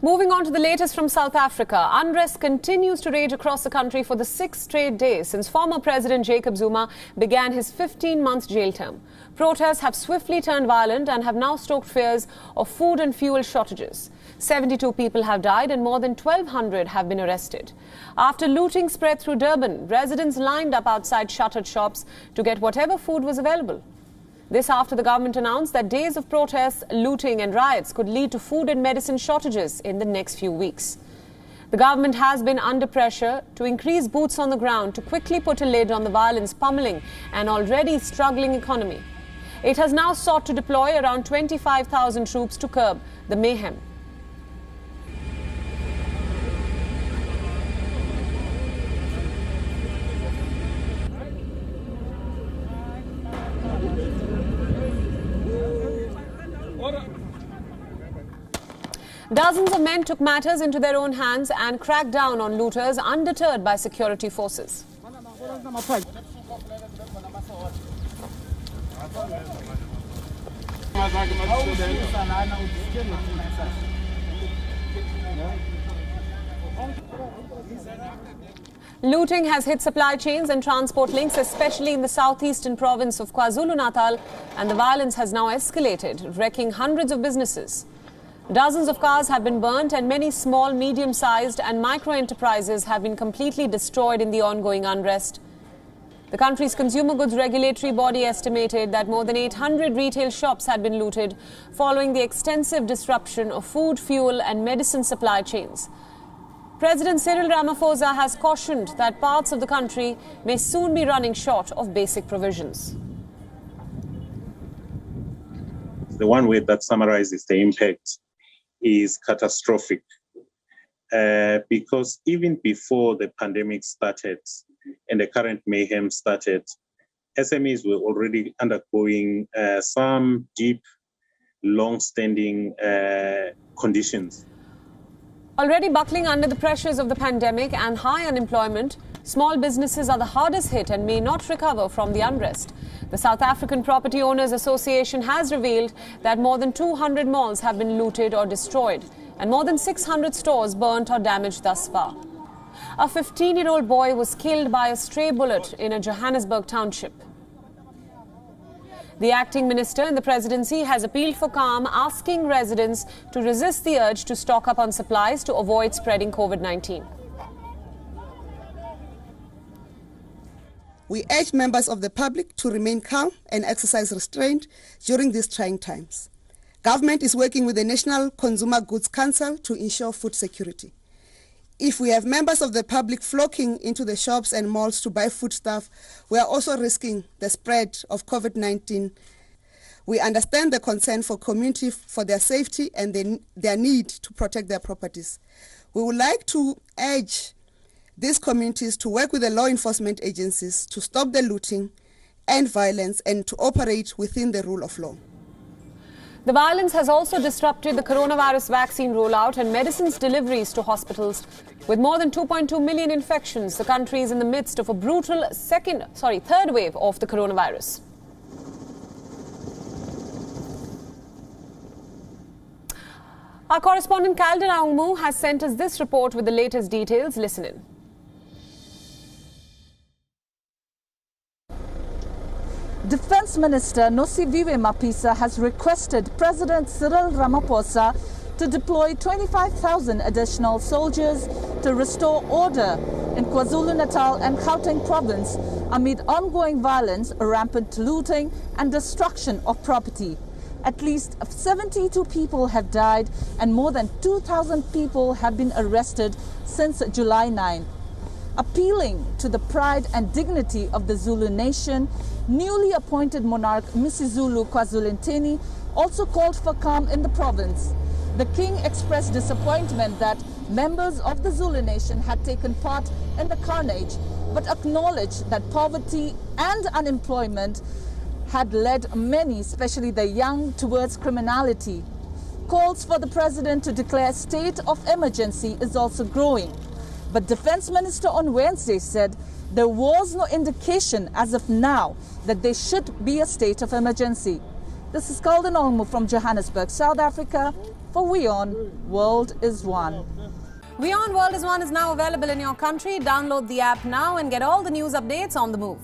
Moving on to the latest from South Africa, unrest continues to rage across the country for the 6th straight day since former President Jacob Zuma began his 15-month jail term. Protests have swiftly turned violent and have now stoked fears of food and fuel shortages. 72 people have died and more than 1,200 have been arrested. After looting spread through Durban, residents lined up outside shuttered shops to get whatever food was available. This after the government announced that days of protests, looting and riots could lead to food and medicine shortages in the next few weeks. The government has been under pressure to increase boots on the ground to quickly put a lid on the violence pummeling an already struggling economy. It has now sought to deploy around 25,000 troops to curb the mayhem. Dozens of men took matters into their own hands and cracked down on looters undeterred by security forces. Looting has hit supply chains and transport links, especially in the southeastern province of KwaZulu-Natal, and the violence has now escalated, wrecking hundreds of businesses. Dozens of cars have been burnt and many small, medium-sized and micro-enterprises have been completely destroyed in the ongoing unrest. The country's consumer goods regulatory body estimated that more than 800 retail shops had been looted following the extensive disruption of food, fuel and medicine supply chains. President Cyril Ramaphosa has cautioned that parts of the country may soon be running short of basic provisions. The one word that summarizes the impact is catastrophic, because even before the pandemic started and the current mayhem started, SMEs were already undergoing some deep, long-standing conditions. Already buckling under the pressures of the pandemic and high unemployment, small businesses are the hardest hit and may not recover from the unrest. The South African Property Owners Association has revealed that more than 200 malls have been looted or destroyed and more than 600 stores burnt or damaged thus far. A 15-year-old boy was killed by a stray bullet in a Johannesburg township. The acting minister in the presidency has appealed for calm, asking residents to resist the urge to stock up on supplies to avoid spreading COVID-19. We urge members of the public to remain calm and exercise restraint during these trying times. Government is working with the National Consumer Goods Council to ensure food security. If we have members of the public flocking into the shops and malls to buy foodstuff, we are also risking the spread of COVID-19. We understand the concern for community, for their safety and their need to protect their properties. We would like to urge these communities to work with the law enforcement agencies to stop the looting and violence and to operate within the rule of law. The violence has also disrupted the coronavirus vaccine rollout and medicines deliveries to hospitals. With more than 2.2 million infections, the country is in the midst of a brutal third wave of the coronavirus. Our correspondent Calden Aungmu has sent us this report with the latest details. Listen in. Defence Minister Nosiviwe Mapisa has requested President Cyril Ramaphosa to deploy 25,000 additional soldiers to restore order in KwaZulu-Natal and Gauteng province amid ongoing violence, rampant looting and destruction of property. At least 72 people have died and more than 2,000 people have been arrested since July 9. Appealing to the pride and dignity of the Zulu nation, newly appointed monarch Misizulu KwaZulu-Ntini also called for calm in the province. The king expressed disappointment that members of the Zulu nation had taken part in the carnage, but acknowledged that poverty and unemployment had led many, especially the young, towards criminality. Calls for the president to declare state of emergency is also growing. But Defence Minister on Wednesday said there was no indication as of now that there should be a state of emergency. This is Kalden Olmo from Johannesburg, South Africa. For WION, World is One. WION World is One is now available in your country. Download the app now and get all the news updates on the move.